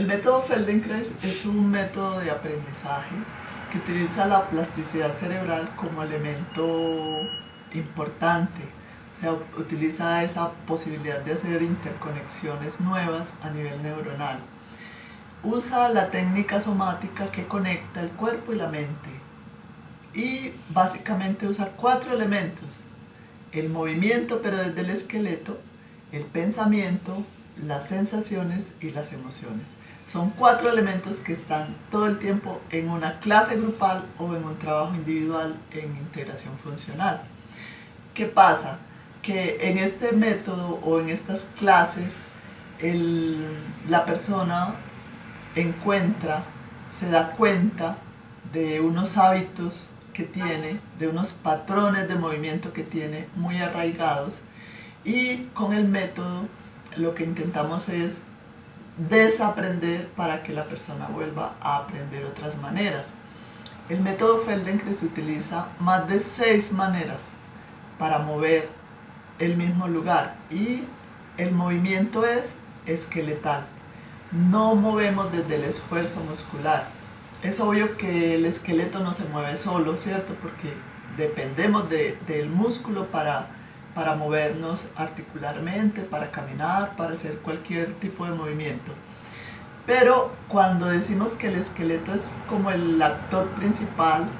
El método Feldenkrais es un método de aprendizaje que utiliza la plasticidad cerebral como elemento importante. O sea, utiliza esa posibilidad de hacer interconexiones nuevas a nivel neuronal. Usa la técnica somática que conecta el cuerpo y la mente. Y básicamente usa 4 elementos: el movimiento, pero desde el esqueleto, el pensamiento, las sensaciones y las emociones. Son 4 elementos que están todo el tiempo en una clase grupal o en un trabajo individual en integración funcional. ¿Qué pasa? Que en este método o en estas clases la persona encuentra, se da cuenta de unos hábitos que tiene, de unos patrones de movimiento que tiene muy arraigados, y con el método lo que intentamos es desaprender para que la persona vuelva a aprender otras maneras. El método Feldenkrais utiliza más de 6 maneras para mover el mismo lugar y el movimiento es esqueletal. No movemos desde el esfuerzo muscular. Es obvio que el esqueleto no se mueve solo, ¿cierto? Porque dependemos del músculo para movernos articularmente, para caminar, para hacer cualquier tipo de movimiento. Pero cuando decimos que el esqueleto es como el actor principal,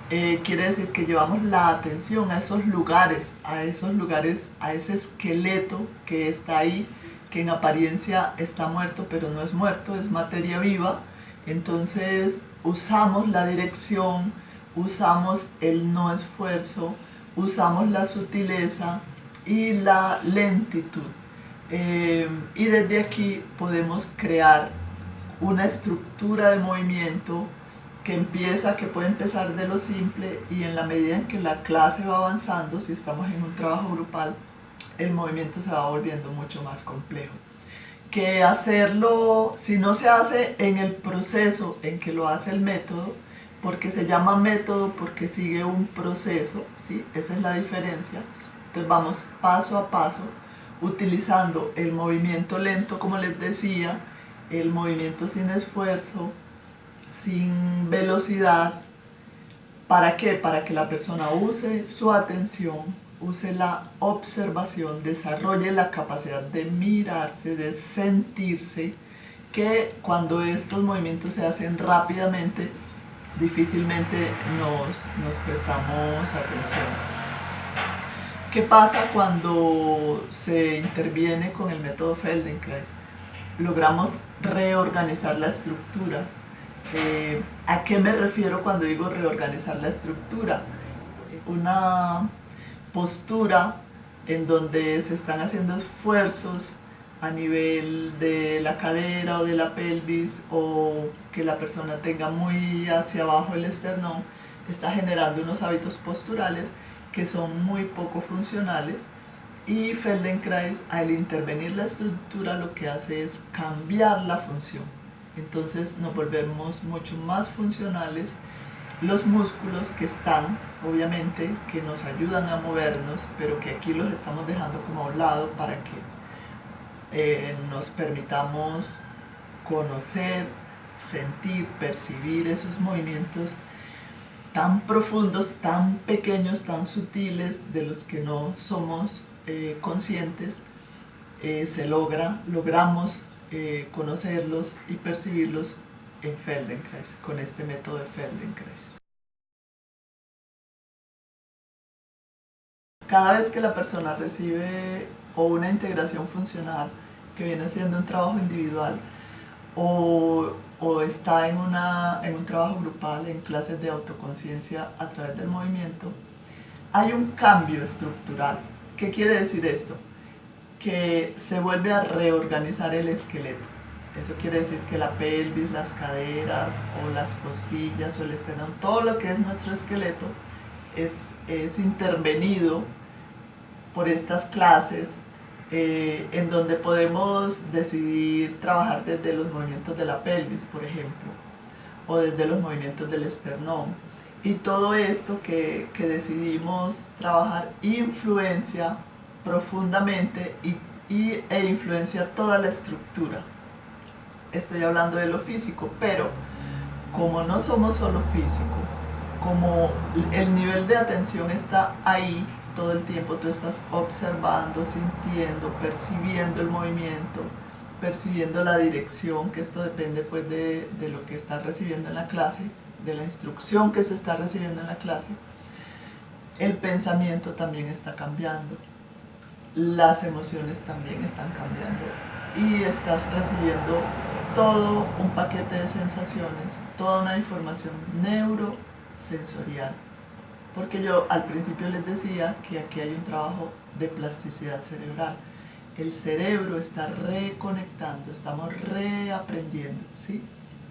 quiere decir que llevamos la atención a esos lugares, a ese esqueleto que está ahí, que en apariencia está muerto, pero no es muerto, es materia viva. Entonces usamos la dirección, usamos el no esfuerzo, usamos la sutileza y la lentitud. Y desde aquí podemos crear una estructura de movimiento que puede empezar de lo simple, y en la medida en que la clase va avanzando, si estamos en un trabajo grupal, el movimiento se va volviendo mucho más complejo. Que hacerlo, si no se hace en el proceso en que lo hace el método, porque se llama método porque sigue un proceso, ¿sí? Esa es la diferencia. Entonces vamos paso a paso, utilizando el movimiento lento, como les decía, el movimiento sin esfuerzo, sin velocidad. ¿Para qué? Para que la persona use su atención, use la observación, desarrolle la capacidad de mirarse, de sentirse, que cuando estos movimientos se hacen rápidamente, difícilmente nos prestamos atención. ¿Qué pasa cuando se interviene con el método Feldenkrais? Logramos reorganizar la estructura. ¿A qué me refiero cuando digo reorganizar la estructura? Una postura en donde se están haciendo esfuerzos a nivel de la cadera o de la pelvis, o que la persona tenga muy hacia abajo el esternón, está generando unos hábitos posturales que son muy poco funcionales. Y Feldenkrais, al intervenir la estructura, lo que hace es cambiar la función. Entonces nos volvemos mucho más funcionales. Los músculos que están, obviamente, que nos ayudan a movernos, pero que aquí los estamos dejando como a un lado para que nos permitamos conocer, sentir, percibir esos movimientos tan profundos, tan pequeños, tan sutiles, de los que no somos conscientes. Logramos conocerlos y percibirlos en Feldenkrais, con este método de Feldenkrais. Cada vez que la persona recibe o una integración funcional, que viene siendo un trabajo individual, o está en un trabajo grupal, en clases de autoconciencia a través del movimiento, hay un cambio estructural. ¿Qué quiere decir esto? Que se vuelve a reorganizar el esqueleto. Eso quiere decir que la pelvis, las caderas o las costillas o el esternón, todo lo que es nuestro esqueleto es intervenido por estas clases, en donde podemos decidir trabajar desde los movimientos de la pelvis, por ejemplo, o desde los movimientos del esternón. Y todo esto que decidimos trabajar influencia profundamente e influencia toda la estructura. estoy hablando de lo físico, pero como no somos solo físico, como el nivel de atención está ahí todo el tiempo, tú estás observando, sintiendo, percibiendo el movimiento, percibiendo la dirección, que esto depende pues de lo que estás recibiendo en la clase, de la instrucción que se está recibiendo en la clase. El pensamiento también está cambiando, las emociones también están cambiando y estás recibiendo todo un paquete de sensaciones, toda una información neurosensorial. Porque yo al principio les decía que aquí hay un trabajo de plasticidad cerebral. El cerebro está reconectando, estamos reaprendiendo, ¿sí?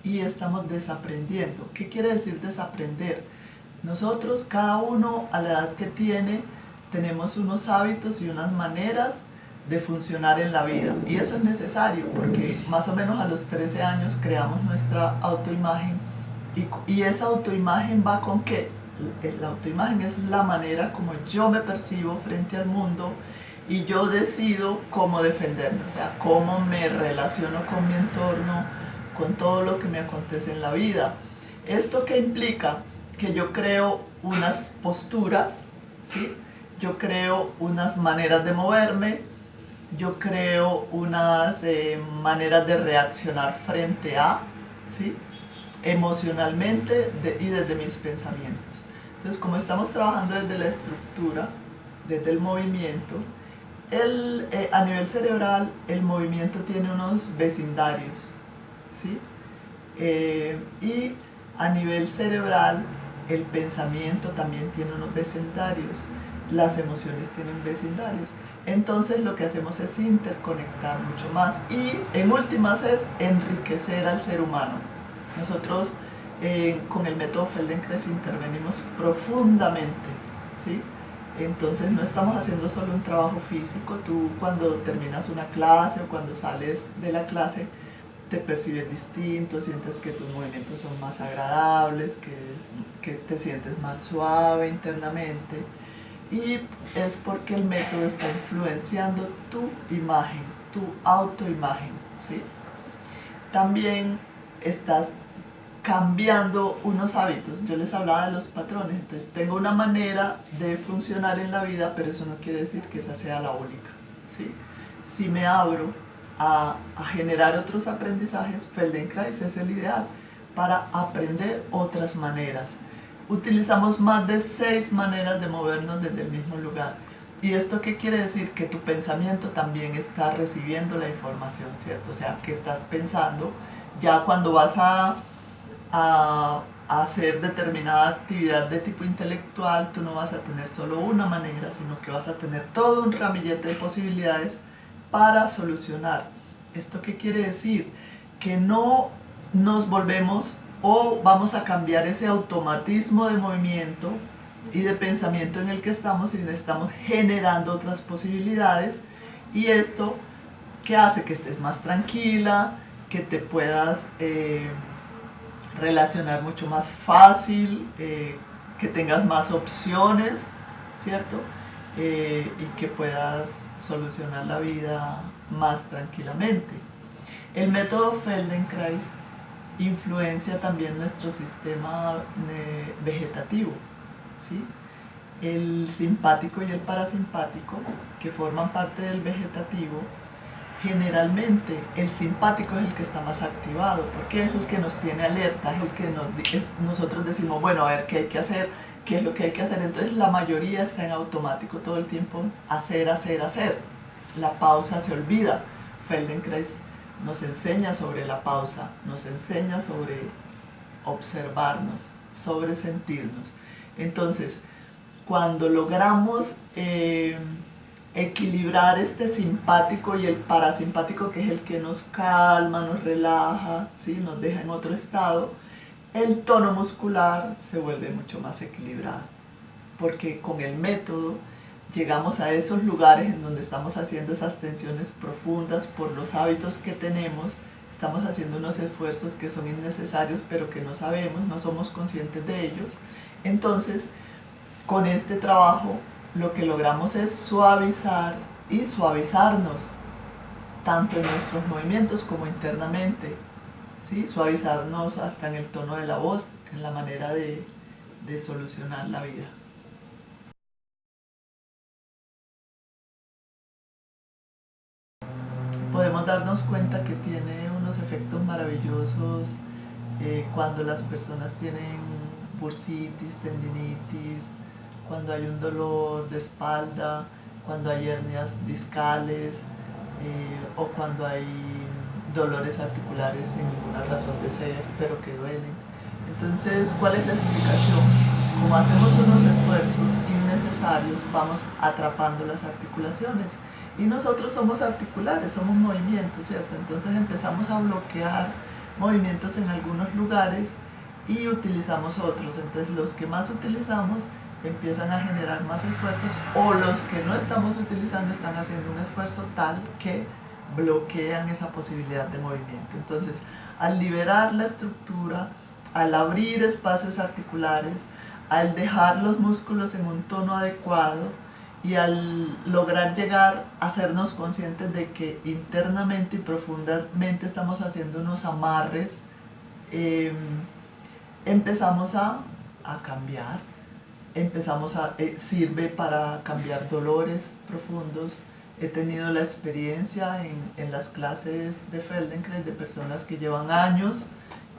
Y estamos desaprendiendo. ¿Qué quiere decir desaprender? Nosotros, cada uno a la edad que tiene, tenemos unos hábitos y unas maneras de funcionar en la vida. Y eso es necesario porque más o menos a los 13 años creamos nuestra autoimagen. Y esa autoimagen va con ¿qué? La autoimagen es la manera como yo me percibo frente al mundo y yo decido cómo defenderme, o sea, cómo me relaciono con mi entorno, con todo lo que me acontece en la vida. ¿Esto qué implica? Que yo creo unas posturas, ¿sí? Yo creo unas maneras de moverme, yo creo unas maneras de reaccionar frente a, ¿sí? Emocionalmente y desde mis pensamientos. Entonces, como estamos trabajando desde la estructura, desde el movimiento, a nivel cerebral el movimiento tiene unos vecindarios, ¿sí? Y a nivel cerebral el pensamiento también tiene unos vecindarios, las emociones tienen vecindarios. Entonces lo que hacemos es interconectar mucho más y en últimas es enriquecer al ser humano. Nosotros con el método Feldenkrais intervenimos profundamente, ¿sí? Entonces no estamos haciendo solo un trabajo físico. Tú cuando terminas una clase o cuando sales de la clase te percibes distinto, sientes que tus movimientos son más agradables, que te sientes más suave internamente, y es porque el método está influenciando tu imagen, tu autoimagen, ¿sí? También estás cambiando unos hábitos. Yo les hablaba de los patrones, entonces tengo una manera de funcionar en la vida, pero eso no quiere decir que esa sea la única, ¿sí? Si me abro a generar otros aprendizajes, Feldenkrais es el ideal para aprender otras maneras. Utilizamos más de 6 maneras de movernos desde el mismo lugar. ¿Y esto qué quiere decir? Que tu pensamiento también está recibiendo la información, ¿cierto? O sea, que estás pensando, ya cuando vas a hacer determinada actividad de tipo intelectual, tú no vas a tener solo una manera, sino que vas a tener todo un ramillete de posibilidades para solucionar. ¿Esto qué quiere decir? Que no nos volvemos o vamos a cambiar ese automatismo de movimiento y de pensamiento en el que estamos, y estamos generando otras posibilidades. Y esto que hace que estés más tranquila, que te puedas relacionar mucho más fácil, que tengas más opciones, ¿cierto? Y que puedas solucionar la vida más tranquilamente. El método Feldenkrais influencia también nuestro sistema vegetativo, ¿sí? El simpático y el parasimpático, que forman parte del vegetativo. Generalmente el simpático es el que está más activado, porque es el que nos tiene alerta, es el que nosotros decimos, bueno, a ver qué hay que hacer, qué es lo que hay que hacer. Entonces la mayoría está en automático todo el tiempo, hacer, hacer, hacer. La pausa se olvida. Feldenkrais nos enseña sobre la pausa, nos enseña sobre observarnos, sobre sentirnos. Entonces, cuando logramos equilibrar este simpático y el parasimpático, que es el que nos calma, nos relaja, ¿sí? Nos deja en otro estado, el tono muscular se vuelve mucho más equilibrado, porque con el método llegamos a esos lugares en donde estamos haciendo esas tensiones profundas por los hábitos que tenemos, estamos haciendo unos esfuerzos que son innecesarios pero que no sabemos, no somos conscientes de ellos. Entonces, con este trabajo lo que logramos es suavizar y suavizarnos, tanto en nuestros movimientos como internamente, ¿sí? Suavizarnos hasta en el tono de la voz, en la manera de solucionar la vida. Podemos darnos cuenta que tiene unos efectos maravillosos cuando las personas tienen bursitis, tendinitis, cuando hay un dolor de espalda, cuando hay hernias discales o cuando hay dolores articulares sin ninguna razón de ser, pero que duelen. Entonces, ¿cuál es la explicación? Como hacemos unos esfuerzos innecesarios, vamos atrapando las articulaciones. Y nosotros somos articulares, somos movimientos, ¿cierto? Entonces empezamos a bloquear movimientos en algunos lugares y utilizamos otros. Entonces los que más utilizamos empiezan a generar más esfuerzos, o los que no estamos utilizando están haciendo un esfuerzo tal que bloquean esa posibilidad de movimiento. Entonces, al liberar la estructura, al abrir espacios articulares, al dejar los músculos en un tono adecuado y al lograr llegar a hacernos conscientes de que internamente y profundamente estamos haciendo unos amarres, empezamos a cambiar, sirve para cambiar dolores profundos. He tenido la experiencia en las clases de Feldenkrais de personas que llevan años,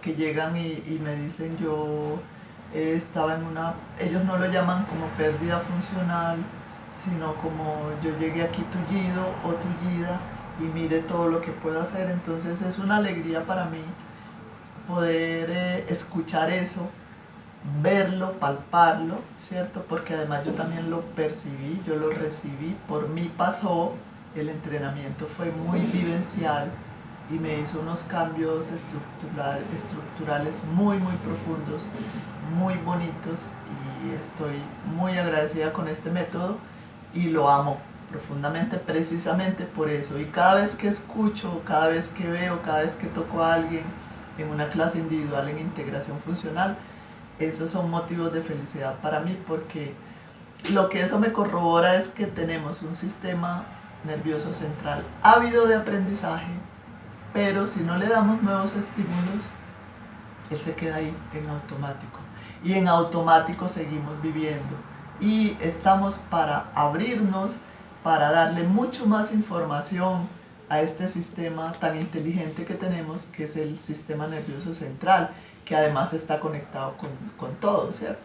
que llegan y me dicen yo estaba en una, ellos no lo llaman como pérdida funcional, sino como yo llegué aquí tullido o tullida y mire todo lo que puedo hacer. Entonces es una alegría para mí poder escuchar eso, verlo, palparlo, ¿cierto? Porque además yo también lo percibí, yo lo recibí, por mí pasó, el entrenamiento fue muy vivencial y me hizo unos cambios estructurales muy, muy profundos, muy bonitos, y estoy muy agradecida con este método y lo amo profundamente precisamente por eso. Y cada vez que escucho, cada vez que veo, cada vez que toco a alguien en una clase individual en integración funcional, esos son motivos de felicidad para mí, porque lo que eso me corrobora es que tenemos un sistema nervioso central ávido de aprendizaje, pero si no le damos nuevos estímulos, él se queda ahí en automático. Y en automático seguimos viviendo. Y estamos para abrirnos, para darle mucho más información a este sistema tan inteligente que tenemos, que es el sistema nervioso central, que además está conectado con todo, ¿cierto?